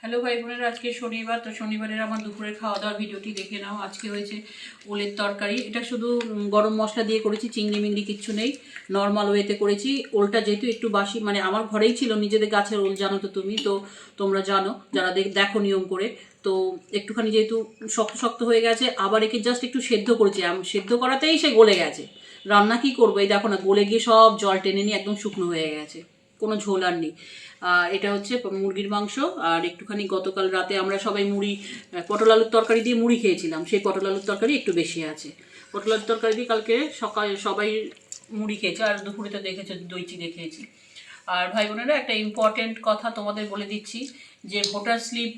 Hello ভাই বোনেরা, আজকে শনিবার, তো শনিবারের আমার দুপুরের খাওয়া দাওয়ার ভিডিওটি দেখে নাও। আজকে হয়েছে ওলের তরকারি। এটা শুধু গরম মশলা দিয়ে করেছি, চিংড়ি মিংড়ি কিচ্ছু নেই, নর্মাল ওয়েতে করেছি। ওলটা যেহেতু একটু বাসি, মানে আমার ঘরেই ছিল, নিজেদের গাছের ওল, জানো তো তুমি, তো তোমরা জানো যারা দেখো নিয়ম করে। তো একটুখানি যেহেতু শক্ত শক্ত হয়ে গেছে, আবার একে জাস্ট একটু সেদ্ধ করেছি, সেদ্ধ করাতেই সে গলে গেছে। রান্না কি করবো, এই দেখো না, গলে গিয়ে সব জল টেনে নিয়ে একদম শুকনো হয়ে গেছে, কোনো ঝোল আর নেই। এটা হচ্ছে মুরগির মাংস। আর একটুখানি গতকাল রাতে আমরা সবাই পটল আলুর তরকারি দিয়ে মুড়ি খেয়েছিলাম, সেই পটল আলুর তরকারি একটু বেশি আছে। পটল আলুর তরকারি দিয়ে কালকে সকালে সবাই মুড়ি খেয়েছে, আর দুপুরে তো দেখেছো দই চিড়ে খেয়েছি। আর ভাই বোনেরা, একটা ইম্পর্টেন্ট কথা তোমাদের বলে দিচ্ছি, যে ভোটার স্লিপ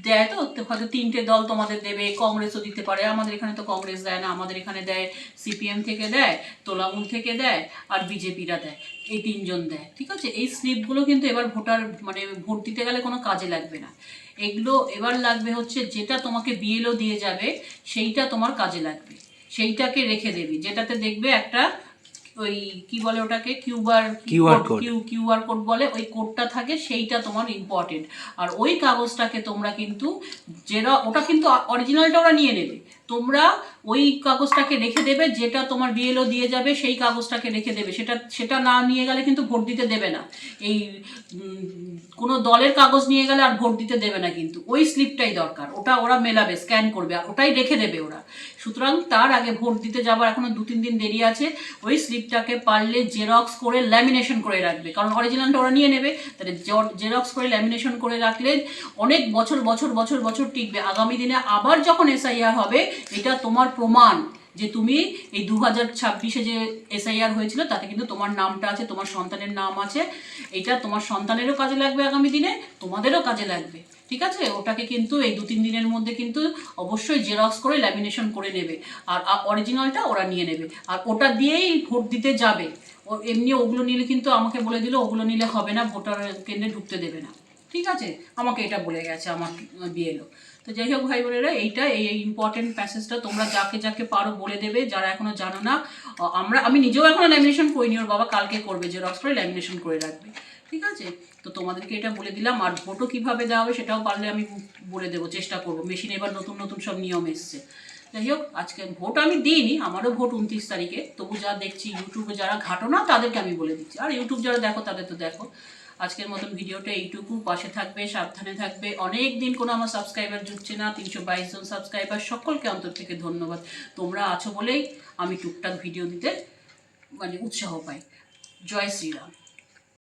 দেয় তো, হয়তো 3টে দল তোমাদের দেবে, কংগ্রেসও দিতে পারে। আমাদের এখানে তো কংগ্রেস দেয় না, আমাদের এখানে দেয় সিপিএম থেকে দেয়, তোলামূল থেকে দেয়, আর বিজেপিরা দেয়। এই 3জন দেয়, ঠিক আছে। এই স্লিপগুলো কিন্তু এবার ভোট দিতে গেলে কোনো কাজে লাগবে না। এগুলো এবার লাগবে হচ্ছে, যেটা তোমাকে বিএলও দিয়ে যাবে সেইটা তোমার কাজে লাগবে, সেইটাকে রেখে দেবে, যেটাতে দেখবে একটা ওই কি বলে ওটাকে, কিউআর কোড বলে, ওই কোডটা থাকে, সেইটা তোমার ইম্পর্টেন্ট। আর ওই কাগজটাকে তোমরা কিন্তু, ওটা কিন্তু অরিজিনালটা ওরা নিয়ে নেবে, তোমরা ওই কাগজটাকে রেখে দেবে, যেটা তোমার বিএলও দিয়ে যাবে সেই কাগজটাকে রেখে দেবে। সেটা না নিয়ে গেলে কিন্তু ভোট দিতে দেবে না। এই কোনো দলের কাগজ নিয়ে গেলে আর ভোট দিতে দেবে না, কিন্তু ওই স্লিপটাই দরকার, ওটা ওরা মেলাবে, স্ক্যান করবে, আর ওটাই রেখে দেবে ওরা। সুতরাং তার আগে, ভোট দিতে যাবার এখনো 2-3 দিন দেরি আছে, ওই স্লিপটাকে পারলে জেরক্স করে ল্যামিনেশন করে রাখবে, কারণ অরিজিনালটা ওরা নিয়ে নেবে। তাহলে জেরক্স করে ল্যামিনেশন করে রাখলে অনেক বছর বছর বছর বছর টিকবে। আগামী দিনে আবার যখন এসআইআর হবে, এটা তোমার প্রমাণ যে তুমি এই 2026-এ যে এসআইআর হয়েছিল তাতে কিন্তু তোমার নামটা আছে, তোমার সন্তানের নাম আছে। এটা তোমার সন্তানেরও কাজে লাগবে, আগামী দিনে তোমাদেরও কাজে লাগবে, ঠিক আছে। ওটাকে কিন্তু এই 2-3 দিনের মধ্যে কিন্তু অবশ্যই জেরক্স করে ল্যামিনেশন করে নেবে, আর অরিজিনালটা ওরা নিয়ে নেবে, আর ওটা দিয়েই ভোট দিতে যাবে। এমনি ওগুলো নিলে কিন্তু, আমাকে বলে দিল ওগুলো নিলে হবে না, ভোটার কেন্দ্রে ঢুকতে দেবে না, ঠিক আছে। আমাকে এটা বলে গেছে আমার বিএলও। তো যাই হোক ভাই বোনেরা, এই ইম্পর্টেন্ট প্যাসেজটা তোমরা যাকে যাকে পারো বলে দেবে, যারা এখনো জানো না। আমি নিজেও এখনো ল্যামিনেশন করিনি, ওর বাবা কালকে করবে, জেরক্স করে ল্যামিনেশন করে রাখবে, ঠিক আছে। তো তোমাদেরকে এটা বলে দিলাম। আর ভোটও কীভাবে দেওয়া হবে সেটাও পারলে আমি বলে দেবো, চেষ্টা করবো। মেশিনে এবার নতুন নতুন সব নিয়ম এসছে। যাই হোক, আজকে ভোট আমি দিইনি, আমারও ভোট 29 তারিখে, তবু যা দেখছি ইউটিউবে যারা ঘাটো না তাদেরকে আমি বলে দিচ্ছি, আর ইউটিউব যারা দেখো তাদের তো দেখো। আজকের মতন ভিডিওটা এইটুকু। পাশে থাকবে, সাবধানে থাকবে। অনেক দিন কোনো আমার সাবস্ক্রাইবার জুটছে না, 322 জন সাবস্ক্রাইবার, সকলকে অন্তর থেকে ধন্যবাদ। তোমরা আছো বলেই আমি টুকটাক ভিডিও দিতে উৎসাহ পাই। জয় শ্রীরাম।